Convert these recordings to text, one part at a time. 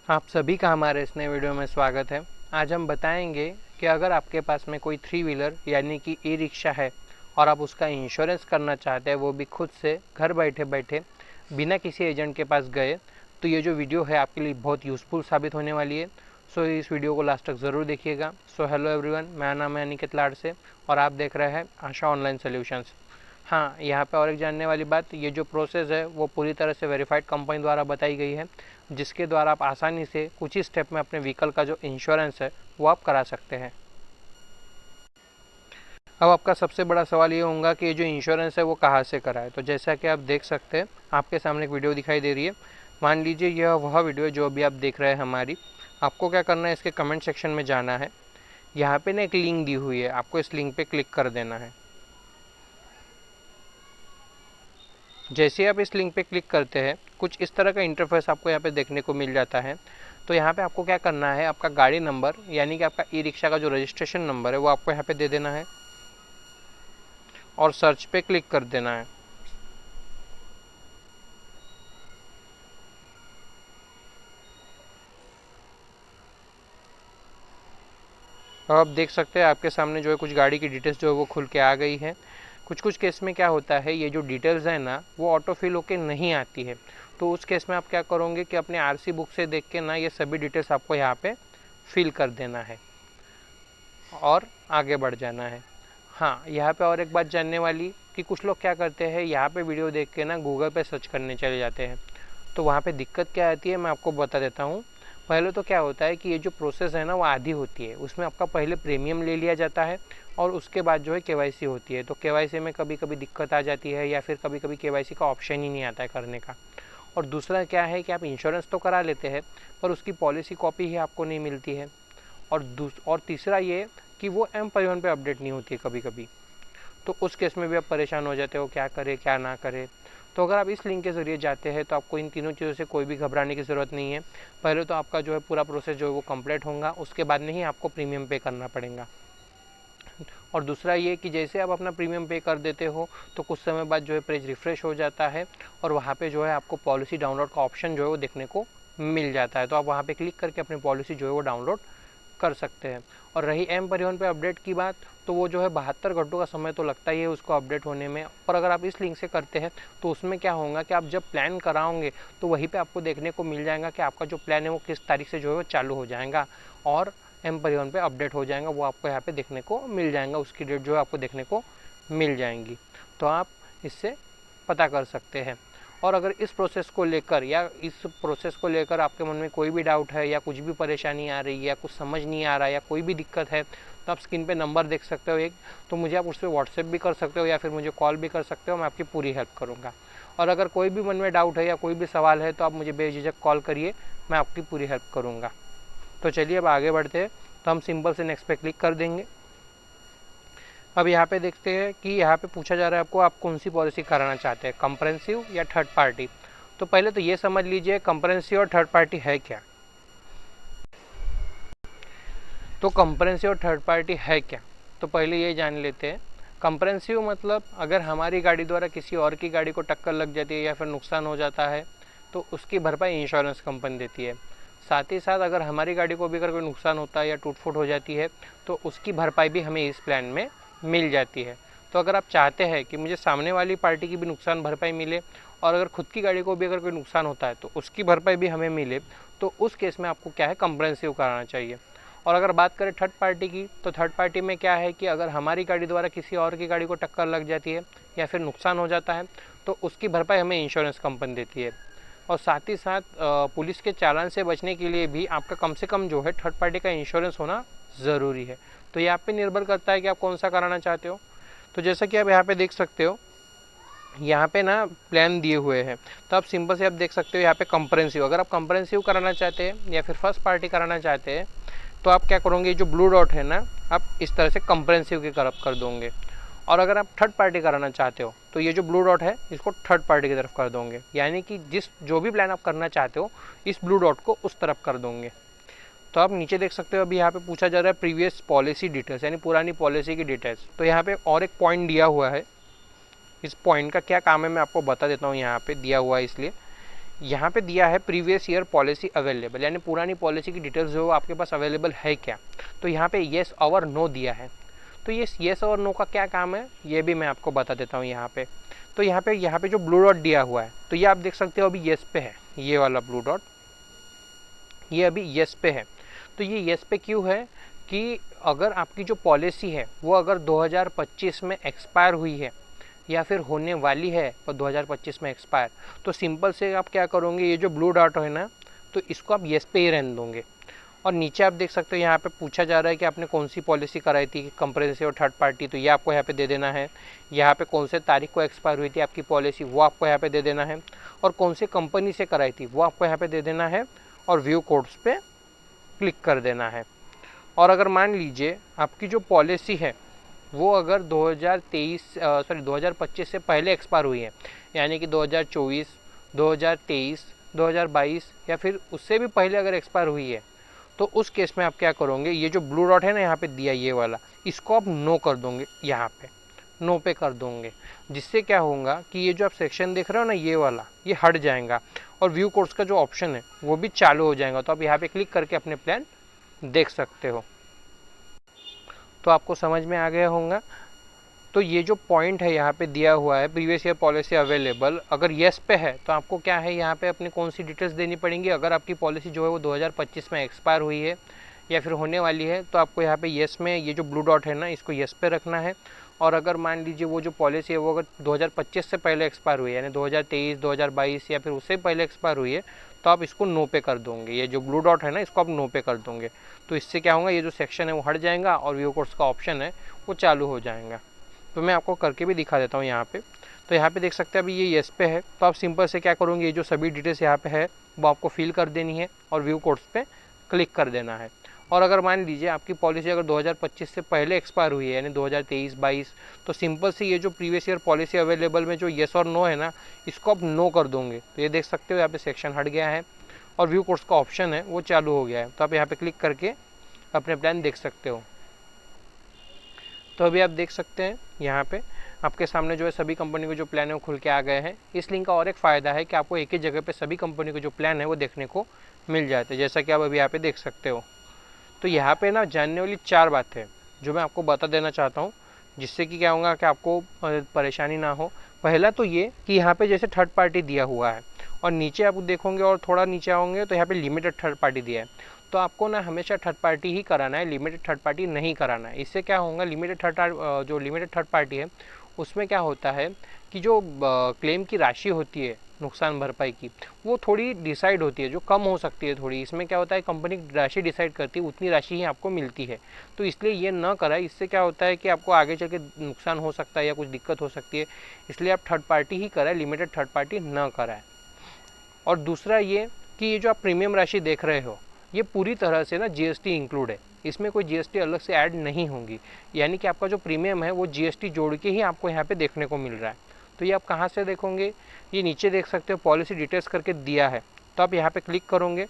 आप सभी का हमारे इस नए वीडियो में स्वागत है। आज हम बताएंगे कि अगर आपके पास में कोई 3 व्हीलर यानी कि ई रिक्शा है और आप उसका इंश्योरेंस करना चाहते हैं, वो भी खुद से घर बैठे बैठे बिना किसी एजेंट के पास गए, तो ये जो वीडियो है आपके लिए बहुत यूज़फुल साबित होने वाली है। सो इस वीडियो को लास्ट तक ज़रूर देखिएगा। सो हेलो एवरीवन, मेरा नाम है अनिकेत लाड से और आप देख रहे हैं आशा ऑनलाइन सोल्यूशंस। हाँ, यहाँ पे और एक जानने वाली बात, ये जो प्रोसेस है वो पूरी तरह से वेरीफाइड कंपनी द्वारा बताई गई है, जिसके द्वारा आप आसानी से कुछ ही स्टेप में अपने व्हीकल का जो इंश्योरेंस है वो आप करा सकते हैं। अब आपका सबसे बड़ा सवाल ये होगा कि ये जो इंश्योरेंस है वो कहाँ से कराए। तो जैसा कि आप देख सकते हैं, आपके सामने एक वीडियो दिखाई दे रही है। मान लीजिए यह वह वीडियो जो अभी आप देख रहे हैं हमारी। आपको क्या करना है, इसके कमेंट सेक्शन में जाना है। यहाँ पे ना एक लिंक दी हुई है, आपको इस लिंक पे क्लिक कर देना है। जैसे आप इस लिंक पे क्लिक करते हैं, कुछ इस तरह का इंटरफेस आपको यहाँ पे देखने को मिल जाता है। तो यहाँ पे आपको क्या करना है, आपका गाड़ी नंबर यानी कि आपका ई रिक्शा का जो रजिस्ट्रेशन नंबर है वो आपको यहाँ पे दे देना है और सर्च पे क्लिक कर देना है। अब आप देख सकते हैं आपके सामने जो है कुछ गाड़ी की डिटेल्स जो है वो खुल के आ गई है। कुछ कुछ केस में क्या होता है, ये जो डिटेल्स है ना वो ऑटो फिल होके नहीं आती है। तो उस केस में आप क्या करोगे कि अपने आरसी बुक से देख के ना ये सभी डिटेल्स आपको यहाँ पे फिल कर देना है और आगे बढ़ जाना है। हाँ, यहाँ पे और एक बात जानने वाली कि कुछ लोग क्या करते हैं, यहाँ पे वीडियो देख के ना गूगल पे सर्च करने चले जाते हैं। तो वहाँ पे दिक्कत क्या आती है मैं आपको बता देता हूँ। पहले तो क्या होता है कि ये जो प्रोसेस है ना वो आधी होती है, उसमें आपका पहले प्रीमियम ले लिया जाता है और उसके बाद जो है केवाईसी होती है। तो केवाईसी में कभी कभी दिक्कत आ जाती है या फिर कभी कभी केवाईसी का ऑप्शन ही नहीं आता है करने का। और दूसरा क्या है कि आप इंश्योरेंस तो करा लेते हैं पर उसकी पॉलिसी कॉपी ही आपको नहीं मिलती है। और तीसरा ये कि वो एम परिवहन पे अपडेट नहीं होती है कभी कभी। तो उस केस में भी आप परेशान हो जाते हो, क्या करें क्या ना करें। तो अगर आप इस लिंक के ज़रिए जाते हैं तो आपको इन तीनों चीज़ों से कोई भी घबराने की ज़रूरत नहीं है। पहले तो आपका जो है पूरा प्रोसेस जो है वो कंप्लीट होगा, उसके बाद में ही आपको प्रीमियम पे करना पड़ेगा। और दूसरा ये कि जैसे आप अपना प्रीमियम पे कर देते हो तो कुछ समय बाद जो है पेज रिफ़्रेश हो जाता है और वहाँ पे जो है आपको पॉलिसी डाउनलोड का ऑप्शन जो है वो देखने को मिल जाता है। तो आप वहाँ पे क्लिक करके अपनी पॉलिसी जो है वो डाउनलोड कर सकते हैं। और रही एम परिवहन पे अपडेट की बात, तो वो जो है 72 घंटों का समय तो लगता ही है उसको अपडेट होने में। पर अगर आप इस लिंक से करते हैं तो उसमें क्या होगा कि आप जब प्लान कराओगे तो वहीं पे आपको देखने को मिल जाएगा कि आपका जो प्लान है वो किस तारीख से जो है वो चालू हो जाएगा और एम परिवहन पे अपडेट हो जाएगा। वो आपको यहाँ पे देखने को मिल जाएगा, उसकी डेट जो है आपको देखने को मिल जाएंगी। तो आप इससे पता कर सकते हैं। और अगर इस प्रोसेस को लेकर या इस प्रोसेस को लेकर आपके मन में कोई भी डाउट है या कुछ भी परेशानी आ रही है या कुछ समझ नहीं आ रहा है या कोई भी दिक्कत है, तो आप स्क्रीन पे नंबर देख सकते हो एक, तो मुझे आप उस पर व्हाट्सएप भी कर सकते हो या फिर मुझे कॉल भी कर सकते हो, मैं आपकी पूरी हेल्प करूँगा। और अगर कोई भी मन में डाउट है या कोई भी सवाल है तो आप मुझे बेझिझक कॉल करिए, मैं आपकी पूरी हेल्प करूँगा। तो चलिए अब आगे बढ़ते हैं। तो हम सिंपल से नेक्स्ट पे क्लिक कर देंगे। अब यहाँ पे देखते हैं कि यहाँ पे पूछा जा रहा है आपको, आप कौन सी पॉलिसी कराना चाहते हैं, कंप्रेहेंसिव या थर्ड पार्टी। तो पहले तो ये समझ लीजिए कंप्रेहेंसिव और थर्ड पार्टी है क्या। तो कंप्रेहेंसिव और थर्ड पार्टी है क्या, तो पहले ये जान लेते हैं। कंप्रेहेंसिव मतलब अगर हमारी गाड़ी द्वारा किसी और की गाड़ी को टक्कर लग जाती है या फिर नुकसान हो जाता है तो उसकी भरपाई इंश्योरेंस कंपनी देती है। साथ ही साथ अगर हमारी गाड़ी को भी अगर कोई नुकसान होता है या टूट फूट हो जाती है तो उसकी भरपाई भी हमें इस प्लान में मिल जाती है। तो अगर आप चाहते हैं कि मुझे सामने वाली पार्टी की भी नुकसान भरपाई मिले और अगर खुद की गाड़ी को भी अगर कोई नुकसान होता है तो उसकी भरपाई भी हमें मिले, तो उस केस में आपको क्या है, कंप्रेहेंसिव कराना चाहिए। और अगर बात करें थर्ड पार्टी की, तो थर्ड पार्टी में क्या है कि अगर हमारी गाड़ी द्वारा किसी और की गाड़ी को टक्कर लग जाती है या फिर नुकसान हो जाता है तो उसकी भरपाई हमें इंश्योरेंस कंपनी देती है। और साथ ही साथ पुलिस के चालान से बचने के लिए भी आपका कम से कम जो है थर्ड पार्टी का इंश्योरेंस होना ज़रूरी है। तो ये आप पे निर्भर करता है कि आप कौन सा कराना चाहते हो। तो जैसा कि आप यहाँ पे देख सकते हो, यहाँ पे ना प्लान दिए हुए हैं। तो आप सिंपल से आप देख सकते हो यहाँ पे कंप्रेहेंसिव, अगर आप कंप्रेहेंसिव कराना चाहते हैं या फिर फर्स्ट पार्टी कराना चाहते हैं तो आप क्या करोगे, जो ब्लू डॉट है ना आप इस तरह से कंप्रेहेंसिव की तरफ कर दोगे। और अगर आप थर्ड पार्टी कराना चाहते हो तो ये जो ब्लू डॉट है इसको थर्ड पार्टी की तरफ कर दोगे, यानी कि जो भी प्लान आप करना चाहते हो इस ब्लू डॉट को उस तरफ कर दोगे। तो आप नीचे देख सकते हो अभी यहाँ पे पूछा जा रहा है प्रीवियस पॉलिसी डिटेल्स, यानी पुरानी पॉलिसी की डिटेल्स। तो यहाँ पे और एक पॉइंट दिया हुआ है, इस पॉइंट का क्या काम है मैं आपको बता देता हूँ। यहाँ पे दिया हुआ है इसलिए, यहाँ पे दिया है प्रीवियस ईयर पॉलिसी अवेलेबल, यानी पुरानी पॉलिसी की डिटेल्स जो आपके पास अवेलेबल है क्या। तो यहाँ पे येस और नो दिया है। तो ये येस और नो का क्या काम है ये भी मैं आपको बता देता हूँ यहाँ पे। तो यहाँ पे जो ब्लू डॉट दिया हुआ है, तो ये आप देख सकते हो अभी येस पे है, ये वाला ब्लू डॉट ये अभी येस पे है। तो ये येस पे क्यों है कि अगर आपकी जो पॉलिसी है वो अगर 2025 में एक्सपायर हुई है या फिर होने वाली है और 2025 में एक्सपायर, तो सिंपल से आप क्या करोगे, ये जो ब्लू डॉट है ना, तो इसको आप येस पे ही रहने दोगे। और नीचे आप देख सकते हो यहाँ पे पूछा जा रहा है कि आपने कौन सी पॉलिसी कराई थी, कंप्रेहेंसिव और थर्ड पार्टी, तो ये आपको यहाँ पे दे देना है। यहाँ पे कौन से तारीख को एक्सपायर हुई थी आपकी पॉलिसी, वो आपको यहाँ पे दे देना है। और कौन सी कंपनी से कराई थी वो आपको यहाँ पे दे देना है, और व्यू कोड्स पे क्लिक कर देना है। और अगर मान लीजिए आपकी जो पॉलिसी है वो अगर 2025 से पहले एक्सपायर हुई है, यानी कि 2024, 2023, 2022 या फिर उससे भी पहले अगर एक्सपायर हुई है, तो उस केस में आप क्या करोगे, ये जो ब्लू डॉट है ना यहाँ पे दिया ये वाला, इसको आप नो कर दोगे, यहाँ पे नो पे कर दोगे। जिससे क्या होगा कि ये जो आप सेक्शन देख रहे हो ना ये वाला, ये हट जाएगा और व्यू कोड्स का जो ऑप्शन है वो भी चालू हो जाएगा। तो आप यहाँ पे क्लिक करके अपने प्लान देख सकते हो। तो आपको समझ में आ गया होगा। तो ये जो पॉइंट है यहाँ पे दिया हुआ है प्रीवियस ईयर पॉलिसी अवेलेबल, अगर येस पे है तो आपको क्या है यहाँ पे अपनी कौन सी डिटेल्स देनी पड़ेंगी। अगर आपकी पॉलिसी जो है वो 2025 में एक्सपायर हुई है या फिर होने वाली है, तो आपको यहाँ पे येस में ये जो ब्लू डॉट है ना इसको येस पे रखना है। और अगर मान लीजिए वो जो पॉलिसी है वो अगर 2025 से पहले एक्सपायर हुई है, यानी 2023, 2022 या फिर उससे पहले एक्सपायर हुई है, तो आप इसको नो पे कर दोगे। ये जो ब्लू डॉट है ना इसको आप नो पे कर दोगे। तो इससे क्या होगा, ये जो सेक्शन है वो हट जाएगा और व्यू कोड्स का ऑप्शन है वो चालू हो जाएगा। तो मैं आपको करके भी दिखा देता हूँ यहाँ पे। तो यहाँ पे देख सकते हैं अभी ये येस पे है, तो आप सिंपल से क्या करोगे, ये जो सभी डिटेल्स यहाँ पे है वो आपको फिल कर देनी है और व्यू कोड्स पे क्लिक कर देना है। और अगर मान लीजिए आपकी पॉलिसी अगर 2025 से पहले एक्सपायर हुई है, यानी 2023-22, तो सिंपल से ये जो प्रीवियस ईयर पॉलिसी अवेलेबल में जो येस और नो है ना, इसको आप नो कर दोगे। तो ये देख सकते हो यहाँ पे सेक्शन हट गया है और व्यू कोड्स का ऑप्शन है वो चालू हो गया है। तो आप यहाँ पे क्लिक करके अपने प्लान देख सकते हो। तो अभी आप देख सकते हैं यहाँ पे आपके सामने जो है सभी कंपनी के जो प्लान है वो खुल के आ गए हैं। इस लिंक का और एक फ़ायदा है कि आपको एक ही जगह पे सभी कंपनी के जो प्लान है वो देखने को मिल जाते हैं, जैसा कि आप अभी यहाँ पे देख सकते हो। तो यहाँ पे ना जानने वाली 4 बातें जो मैं आपको बता देना चाहता हूँ, जिससे कि क्या होगा कि आपको परेशानी ना हो। पहला तो ये कि यहाँ पे जैसे थर्ड पार्टी दिया हुआ है और नीचे आप देखोगे और थोड़ा नीचे आओगे तो यहाँ पे लिमिटेड थर्ड पार्टी दिया है। तो आपको ना हमेशा थर्ड पार्टी ही कराना है, लिमिटेड थर्ड पार्टी नहीं कराना है। इससे क्या होगा, जो लिमिटेड थर्ड पार्टी है उसमें क्या होता है कि जो क्लेम की राशि होती है नुकसान भरपाई की, वो थोड़ी डिसाइड होती है, जो कम हो सकती है थोड़ी। इसमें क्या होता है, कंपनी राशि डिसाइड करती है, उतनी राशि ही आपको मिलती है। तो इसलिए ये न कराए, इससे क्या होता है कि आपको आगे चल के नुकसान हो सकता है या कुछ दिक्कत हो सकती है। इसलिए आप थर्ड पार्टी ही कराए, लिमिटेड थर्ड पार्टी न कराए। और दूसरा ये कि ये जो आप प्रीमियम राशि देख रहे हो ये पूरी तरह से ना जीएसटी इंक्लूड है, इसमें कोई जीएसटी अलग से ऐड नहीं होगी। यानी कि आपका जो प्रीमियम है वो जीएसटी जोड़ के ही आपको यहाँ पे देखने को मिल रहा है। तो ये आप कहाँ से देखोगे, ये नीचे देख सकते हो पॉलिसी डिटेल्स करके दिया है। तो आप यहाँ पे क्लिक करोगे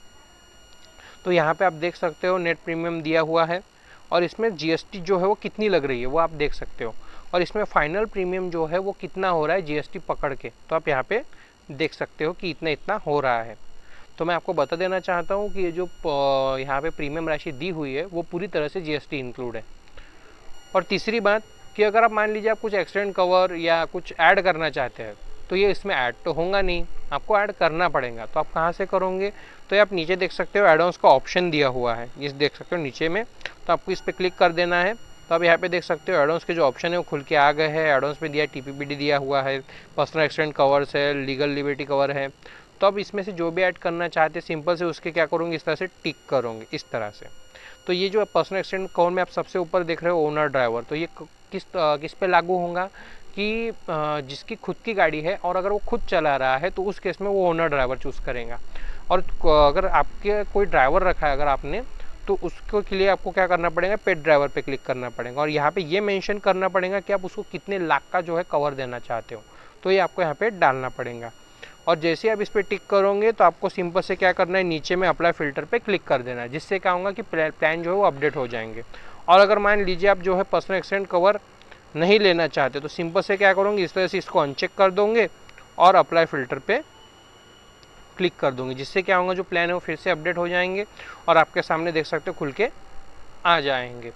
तो यहाँ पे आप देख सकते हो नेट प्रीमियम दिया हुआ है और इसमें जीएसटी जो है वो कितनी लग रही है वो आप देख सकते हो। और इसमें फाइनल प्रीमियम जो है वो कितना हो रहा है जीएसटी पकड़ के, तो आप यहाँ पे देख सकते हो कि इतना इतना हो रहा है। तो मैं आपको बता देना चाहता हूँ कि ये जो यहाँ पे प्रीमियम राशि दी हुई है वो पूरी तरह से जीएसटी इंक्लूड है। और तीसरी बात कि अगर आप मान लीजिए आप कुछ एक्सीडेंट कवर या कुछ ऐड करना चाहते हैं तो ये इसमें ऐड तो होगा नहीं, आपको ऐड करना पड़ेगा। तो आप कहाँ से करोगे, तो आप नीचे देख सकते हो एड ऑन्स का ऑप्शन दिया हुआ है, इस देख सकते हो नीचे में। तो आपको इस पर क्लिक कर देना है। तो आप यहाँ पे देख सकते हो एड ऑन्स के जो ऑप्शन है वो खुल के आ गए हैं। एड ऑन्स में दिया टीपीपीडी दिया हुआ है, पर्सनल एक्सीडेंट कवर्स है, लीगल लिबर्टी कवर है। तो अब इसमें से जो भी ऐड करना चाहते हैं सिंपल से उसके क्या करोगे, इस तरह से टिक करोगे इस तरह से। तो ये जो पर्सनल एक्सीडेंट कवर में आप सबसे ऊपर देख रहे हो ओनर ड्राइवर, तो ये किस पे लागू होगा कि जिसकी खुद की गाड़ी है और अगर वो खुद चला रहा है तो उस केस में वो ओनर ड्राइवर चूज़ करेगा। और अगर आपके कोई ड्राइवर रखा है अगर आपने, तो उसको के लिए आपको क्या करना पड़ेगा, पेट ड्राइवर पे क्लिक करना पड़ेगा और यहाँ पे ये मेंशन करना पड़ेगा कि आप उसको कितने लाख का जो है कवर देना चाहते हो। तो ये आपको यहाँ पे डालना पड़ेगा। और जैसे आप इस पर टिक करोगे तो आपको सिंपल से क्या करना है, नीचे में अप्लाई फिल्टर पे क्लिक कर देना है, जिससे क्या होगा कि प्लान जो है वो अपडेट हो जाएंगे। और अगर मान लीजिए आप जो है पर्सनल एक्सीडेंट कवर नहीं लेना चाहते तो सिंपल से क्या करोगे, इस तरह से इसको अनचेक कर दोगे और अप्लाई फिल्टर पे क्लिक कर दूंगी, जिससे क्या होगा जो प्लान है वो फिर से अपडेट हो जाएंगे और आपके सामने देख सकते हो खुल के आ जाएंगे।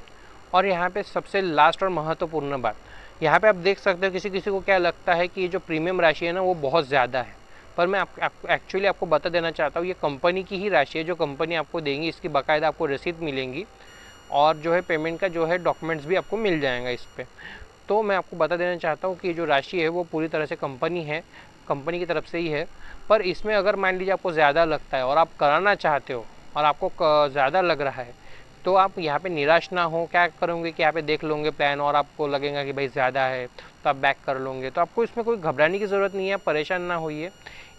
और यहाँ पे सबसे लास्ट और महत्वपूर्ण बात, यहाँ पे आप देख सकते हो किसी किसी को क्या लगता है कि ये जो प्रीमियम राशि है ना वो बहुत ज़्यादा है, पर मैं एक्चुअली आपको बता देना चाहता हूँ ये कंपनी की ही राशि है जो कंपनी आपको देंगी, इसकी बाकायदा आपको रसीद मिलेंगी और जो है पेमेंट का जो है डॉक्यूमेंट्स भी आपको मिल जाएगा इस पर। तो मैं आपको बता देना चाहता हूँ कि जो राशि है वो पूरी तरह से कंपनी की तरफ से ही है। पर इसमें अगर मान लीजिए आपको ज़्यादा लगता है और आप कराना चाहते हो और आपको ज़्यादा लग रहा है तो आप यहाँ पे निराश ना हो, क्या करोगे कि यहाँ पे देख लोगे प्लान और आपको लगेगा कि भाई ज़्यादा है तो आप बैक कर लोगे, तो आपको इसमें कोई घबराने की ज़रूरत नहीं है, परेशान ना होइए।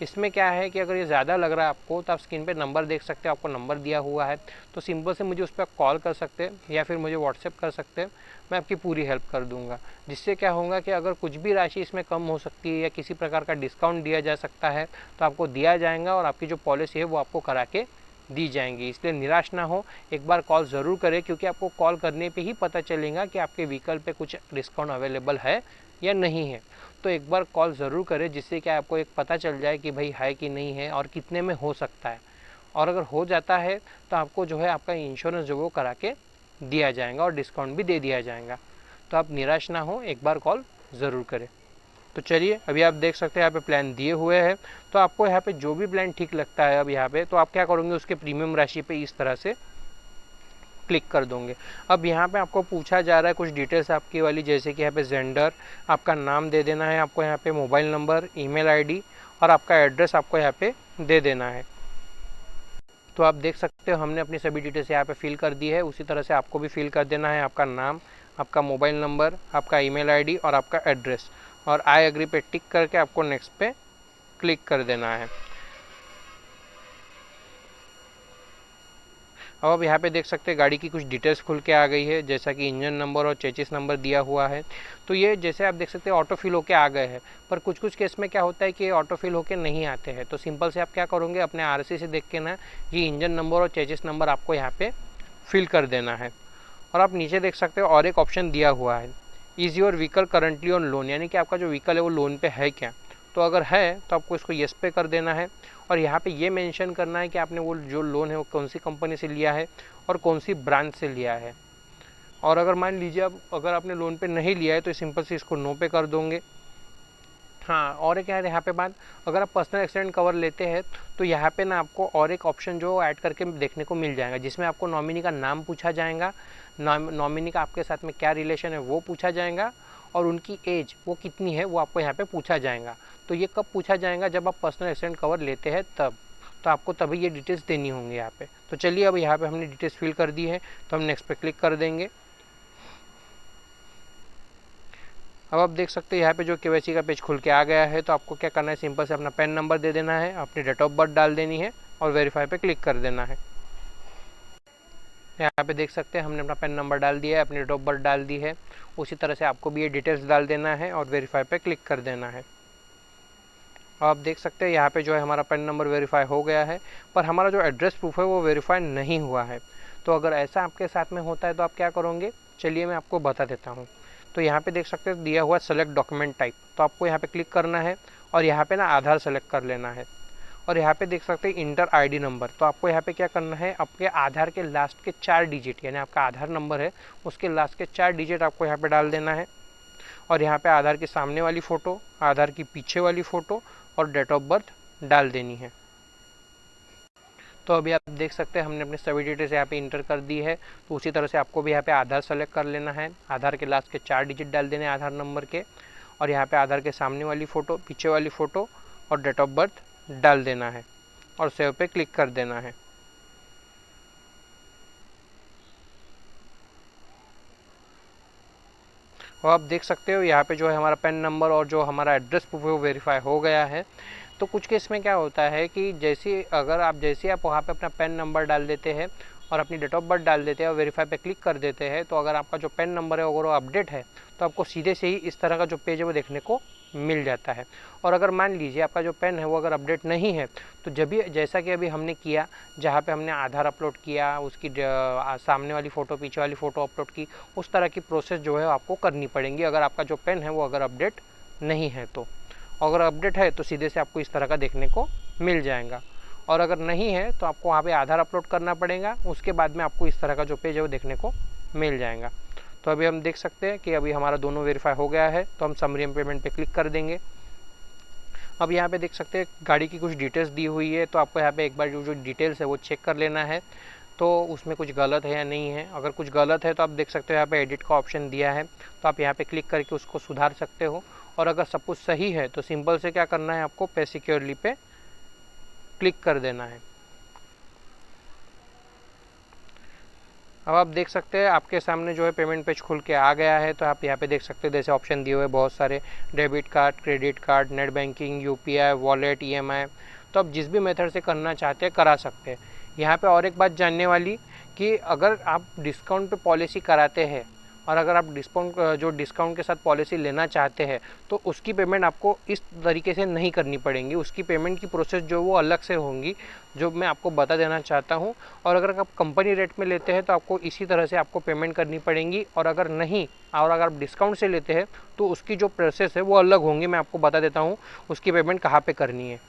इसमें क्या है कि अगर ये ज़्यादा लग रहा है आपको तो आप स्क्रीन पे नंबर देख सकते हो, आपको नंबर दिया हुआ है, तो सिंपल से मुझे उस पर कॉल कर सकते हैं या फिर मुझे व्हाट्सएप कर सकते हैं, मैं आपकी पूरी हेल्प कर दूंगा। जिससे क्या होगा कि अगर कुछ भी राशि इसमें कम हो सकती है या किसी प्रकार का डिस्काउंट दिया जा सकता है तो आपको दिया जाएगा और आपकी जो पॉलिसी है वो आपको करा के दी जाएंगी। इसलिए निराश ना हो, एक बार कॉल ज़रूर करें, क्योंकि आपको कॉल करने पे ही पता चलेगा कि आपके व्हीकल पे कुछ डिस्काउंट अवेलेबल है या नहीं है। तो एक बार कॉल ज़रूर करें जिससे कि आपको एक पता चल जाए कि भाई है कि नहीं है और कितने में हो सकता है, और अगर हो जाता है तो आपको जो है आपका इंश्योरेंस जो वो करा के दिया जाएगा और डिस्काउंट भी दे दिया जाएगा। तो आप निराश ना हो, एक बार कॉल ज़रूर करें। तो चलिए अभी आप देख सकते हैं यहाँ पे प्लान दिए हुए हैं, तो आपको यहाँ पे जो भी प्लान ठीक लगता है अब यहाँ पे तो आप क्या करोगे उसके प्रीमियम राशि पे इस तरह से क्लिक कर दोगे। अब यहाँ पे आपको पूछा जा रहा है कुछ डिटेल्स आपकी वाली, जैसे कि यहाँ पे जेंडर, आपका नाम दे देना है, आपको यहाँ पे मोबाइल नंबर, ईमेल आईडी और आपका एड्रेस आपको यहाँ पे दे देना है। तो आप देख सकते हो हमने अपनी सभी डिटेल्स यहाँ पे फिल कर दी है, उसी तरह से आपको भी फिल कर देना है, आपका नाम, आपका मोबाइल नंबर, आपका ईमेल आईडी और आपका एड्रेस, और आई एग्री पे टिक करके आपको नेक्स्ट पे क्लिक कर देना है। अब यहाँ पे देख सकते हैं गाड़ी की कुछ डिटेल्स खुल के आ गई है, जैसा कि इंजन नंबर और चेसिस नंबर दिया हुआ है। तो ये जैसे आप देख सकते हैं ऑटो फिल होके आ गए हैं, पर कुछ कुछ केस में क्या होता है कि ऑटो फिल होके नहीं आते हैं। तो सिंपल से आप क्या करोगे अपने आरसी से देख के ना ये इंजन नंबर और चेसिस नंबर आपको यहाँ पे फिल कर देना है। और आप नीचे देख सकते हो और एक ऑप्शन दिया हुआ है, is your vehicle currently on loan, यानी कि आपका जो व्हीकल है वो लोन पे है क्या। तो अगर है तो आपको इसको येस पे कर देना है और यहाँ पे ये मेंशन करना है कि आपने वो जो लोन है वो कौन सी कंपनी से लिया है और कौन सी ब्रांच से लिया है। और अगर मान लीजिए अब अगर आपने लोन पे नहीं लिया है तो सिंपल से इसको नो पे कर दोगे। हाँ, और एक है यहाँ पे बात, अगर आप पर्सनल एक्सीडेंट कवर लेते हैं तो यहाँ पे ना आपको और एक ऑप्शन जो ऐड करके देखने को मिल जाएगा, जिसमें आपको नॉमिनी का नाम पूछा जाएगा, नॉमिनी का आपके साथ में क्या रिलेशन है वो पूछा जाएगा और उनकी एज वो कितनी है वो आपको यहाँ पे पूछा जाएगा। तो ये कब पूछा जाएगा, जब आप पर्सनल एक्सीडेंट कवर लेते हैं तब, तो आपको तभी ये डिटेल्स देनी होंगी यहाँ पे। तो चलिए अब यहाँ पे हमने डिटेल्स फिल कर दी है तो हम नेक्स्ट पे क्लिक कर देंगे। अब आप देख सकते हैं यहाँ पे जो केवाईसी का पेज खुल के आ गया है। तो आपको क्या करना है, सिंपल से अपना पैन नंबर दे देना है, अपनी डेट ऑफ बर्थ डाल देनी है और वेरीफाई पे क्लिक कर देना है। यहाँ पे देख सकते हैं हमने अपना पैन नंबर डाल दिया है, अपनी डेट ऑफ बर्थ डाल दी है, उसी तरह से आपको भी ये डिटेल्स डाल देना है और वेरीफाई पे क्लिक कर देना है। आप देख सकते हैं यहाँ पे जो है हमारा पैन नंबर वेरीफाई हो गया है, पर हमारा जो एड्रेस प्रूफ है वो वेरीफाई नहीं हुआ है। तो अगर ऐसा आपके साथ में होता है तो आप क्या करोगे, चलिए मैं आपको बता देता हूँ। तो यहाँ पे देख सकते हैं दिया हुआ सेलेक्ट डॉक्यूमेंट टाइप, तो आपको यहाँ पे क्लिक करना है और यहाँ पे ना आधार सेलेक्ट कर लेना है। और यहाँ पे देख सकते हैं इंटर आईडी नंबर, तो आपको यहाँ पे क्या करना है, आपके आधार के लास्ट के 4 डिजिट, यानी आपका आधार नंबर है उसके लास्ट के 4 डिजिट आपको यहाँ पे डाल देना है। और यहाँ पे आधार की सामने वाली फ़ोटो, आधार की पीछे वाली फ़ोटो और डेट ऑफ बर्थ डाल देनी है। तो अभी आप देख सकते हैं हमने अपने सभी डिटेल्स यहाँ पे इंटर कर दी है। तो उसी तरह से आपको भी यहाँ पे आधार सेलेक्ट कर लेना है, आधार के लास्ट के 4 डिजिट डाल देने आधार नंबर के, और यहाँ पे आधार के सामने वाली फ़ोटो, पीछे वाली फ़ोटो और डेट ऑफ बर्थ डाल देना है और सेव पे क्लिक कर देना है। और आप देख सकते हो यहाँ पे जो है हमारा पैन नंबर और जो हमारा एड्रेस प्रूफ है वो वेरीफाई हो गया है। तो कुछ केस में क्या होता है कि जैसे आप वहाँ पे अपना पैन नंबर डाल देते हैं और अपनी डेट ऑफ बर्थ डाल देते हैं और वेरीफाई पे क्लिक कर देते हैं, तो अगर आपका जो पैन नंबर है अगर वो अपडेट है तो आपको सीधे से ही इस तरह का जो पेज है वो देखने को मिल जाता है। और अगर मान लीजिए आपका जो पेन है वो अगर अपडेट नहीं है तो जब भी जैसा कि अभी हमने किया, जहाँ पे हमने आधार अपलोड किया, उसकी सामने वाली फ़ोटो पीछे वाली फ़ोटो अपलोड की, उस तरह की प्रोसेस जो है आपको करनी पड़ेगी अगर आपका जो पेन है वो अगर अपडेट नहीं है तो। अगर अपडेट है तो सीधे से आपको इस तरह का देखने को मिल जाएगा। और अगर नहीं है तो आपको वहाँ पे आधार अपलोड करना पड़ेगा। उसके बाद में आपको इस तरह का जो पेज है वो देखने को मिल जाएगा। तो अभी हम देख सकते हैं कि अभी हमारा दोनों वेरीफाई हो गया है, तो हम समरी एंड पेमेंट पे क्लिक कर देंगे। अब यहाँ पे देख सकते हैं गाड़ी की कुछ डिटेल्स दी हुई है, तो आपको यहाँ पे एक बार जो डिटेल्स है वो चेक कर लेना है, तो उसमें कुछ गलत है या नहीं है। अगर कुछ गलत है तो आप देख सकते हो यहाँ पे एडिट का ऑप्शन दिया है, तो आप यहाँ पे क्लिक करके उसको सुधार सकते हो। और अगर सब कुछ सही है तो सिंपल से क्या करना है, आपको पे सिक्योरली पे क्लिक कर देना है। अब आप देख सकते हैं आपके सामने जो है पेमेंट पेज खुल के आ गया है। तो आप यहाँ पे देख सकते हैं जैसे ऑप्शन दिए हुए बहुत सारे, debit card, credit card, net banking, UPI, wallet, EMI. तो आप जिस भी मेथड से करना चाहते हैं करा सकते हैं। यहाँ पे और एक बात जानने वाली कि अगर आप डिस्काउंट पे पॉलिसी कराते हैं और अगर आप डिस्काउंट के साथ पॉलिसी लेना चाहते हैं तो उसकी पेमेंट आपको इस तरीके से नहीं करनी पड़ेगी। उसकी पेमेंट की प्रोसेस जो वो अलग से होंगी, जो मैं आपको बता देना चाहता हूँ। और अगर आप कंपनी रेट में लेते हैं तो आपको इसी तरह से आपको पेमेंट करनी पड़ेगी, और अगर नहीं, और अगर आप डिस्काउंट से लेते हैं तो उसकी जो प्रोसेस है वो अलग होंगी। मैं आपको बता देता हूँ उसकी पेमेंट कहाँ पर करनी है।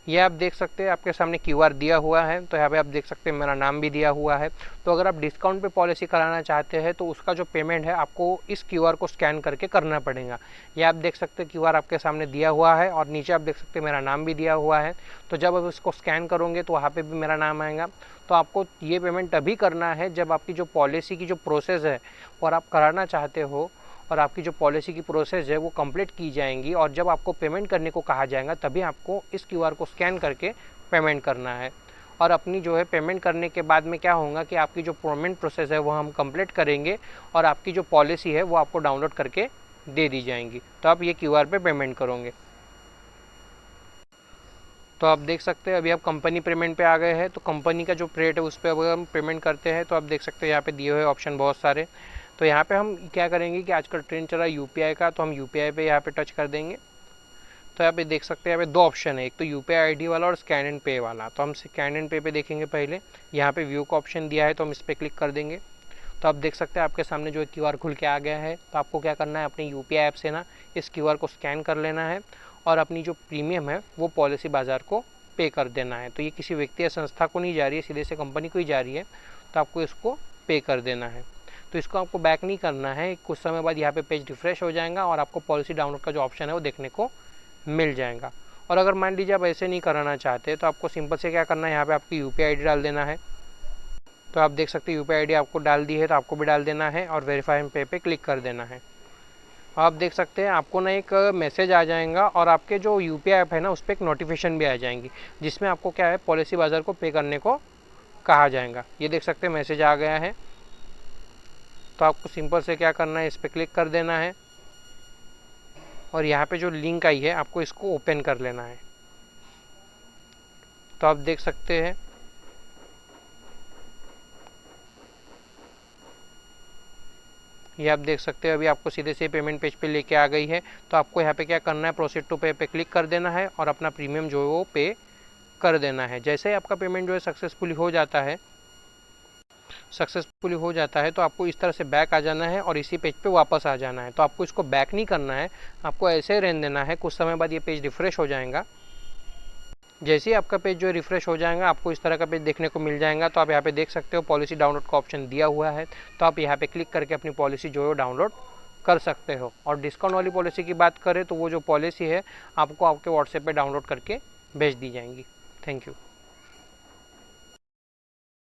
ये आप देख सकते हैं आपके सामने क्यूआर दिया हुआ है, तो यहाँ पे आप देख सकते हैं मेरा नाम भी दिया हुआ है। तो अगर आप डिस्काउंट पे पॉलिसी कराना चाहते हैं तो उसका जो पेमेंट है आपको इस क्यूआर को स्कैन करके करना पड़ेगा। ये आप देख सकते हैं क्यूआर आपके सामने दिया हुआ है, और नीचे आप देख सकते हैं मेरा नाम भी दिया हुआ है। तो जब आप इसको स्कैन करोगे तो वहाँ पर भी मेरा नाम आएगा। तो आपको ये पेमेंट तभी करना है जब आपकी जो पॉलिसी की जो प्रोसेस है और आप कराना चाहते हो, और आपकी जो पॉलिसी की प्रोसेस है वो कंप्लीट की जाएंगी, और जब आपको पेमेंट करने को कहा जाएगा तभी आपको इस क्यूआर को स्कैन करके पेमेंट करना है। और अपनी जो है पेमेंट करने के बाद में क्या होगा कि आपकी जो पेमेंट प्रोसेस है वो हम कंप्लीट करेंगे, और आपकी जो पॉलिसी है वो आपको डाउनलोड करके दे दी जाएंगी। तो आप ये क्यूआर पे पेमेंट करोगे। तो आप देख सकते हैं अभी आप कंपनी पेमेंट पे आ गए हैं। तो कंपनी का जो रेट है उस पर अगर हम पेमेंट करते हैं तो आप देख सकते हैं यहाँ पे दिए हुए ऑप्शन बहुत सारे। तो यहाँ पे हम क्या करेंगे कि आजकल ट्रेंड चल रहा है यूपीआई का, तो हम यूपीआई पे यहाँ पे टच कर देंगे। तो यहाँ पे देख सकते हैं यहाँ पे दो ऑप्शन है, एक तो यूपीआई आईडी वाला और स्कैन एंड पे वाला। तो हम स्कैन एंड पे देखेंगे पहले। यहाँ पे व्यू का ऑप्शन दिया है तो हम इस पर क्लिक कर देंगे। तो आप देख सकते हैं आपके सामने जो क्यूआर खुल के आ गया है। तो आपको क्या करना है, अपनी यूपीआई ऐप से ना इस क्यूआर को स्कैन कर लेना है, और अपनी जो प्रीमियम है वो पॉलिसी बाजार को पे कर देना है। तो ये किसी व्यक्ति या संस्था को नहीं जा रही है, सीधे से कंपनी को ही जा रही है। तो आपको इसको पे कर देना है। तो इसको आपको बैक नहीं करना है, कुछ समय बाद यहाँ पे पेज रिफ्रेश हो जाएगा और आपको पॉलिसी डाउनलोड का जो ऑप्शन है वो देखने को मिल जाएगा। और अगर मान लीजिए आप ऐसे नहीं कराना चाहते तो आपको सिंपल से क्या करना है, यहाँ पे आपकी यूपीआई आईडी डाल देना है। तो आप देख सकते हैं यूपीआई आईडी आपको डाल दी है, तो आपको भी डाल देना है और वेरीफाई एंड पे पे क्लिक कर देना है। आप देख सकते हैं आपको ना एक मैसेज आ जाएगा, और आपके जो यूपीआई ऐप है ना उस पर एक नोटिफिकेशन भी आ जाएंगी, जिसमें आपको क्या है पॉलिसी बाजार को पे करने को कहा जाएगा। ये देख सकते हैं मैसेज आ गया है। तो आपको सिंपल से क्या करना है, इस पर क्लिक कर देना है, और यहाँ पे जो लिंक आई है आपको इसको ओपन कर लेना है। तो आप देख सकते हैं ये आप देख सकते हैं अभी आपको सीधे से पेमेंट पेज पे लेके आ गई है। तो आपको यहाँ पे क्या करना है, प्रोसीड टू पे पे क्लिक कर देना है और अपना प्रीमियम जो है वो पे कर देना है। जैसे ही आपका पेमेंट जो है सक्सेसफुली हो जाता है तो आपको इस तरह से बैक आ जाना है और इसी पेज पे वापस आ जाना है। तो आपको इसको बैक नहीं करना है, आपको ऐसे ही रहने देना है। कुछ समय बाद ये पेज रिफ्रेश हो जाएगा। जैसे ही आपका पेज जो रिफ्रेश हो जाएगा आपको इस तरह का पेज देखने को मिल जाएगा। तो आप यहाँ पे देख सकते हो पॉलिसी डाउनलोड का ऑप्शन दिया हुआ है, तो आप यहाँ पे क्लिक करके अपनी पॉलिसी जो है डाउनलोड कर सकते हो। और डिस्काउंट वाली पॉलिसी की बात करें तो वो जो पॉलिसी है आपको आपके व्हाट्सएप पे डाउनलोड करके भेज दी जाएंगी। Thank you.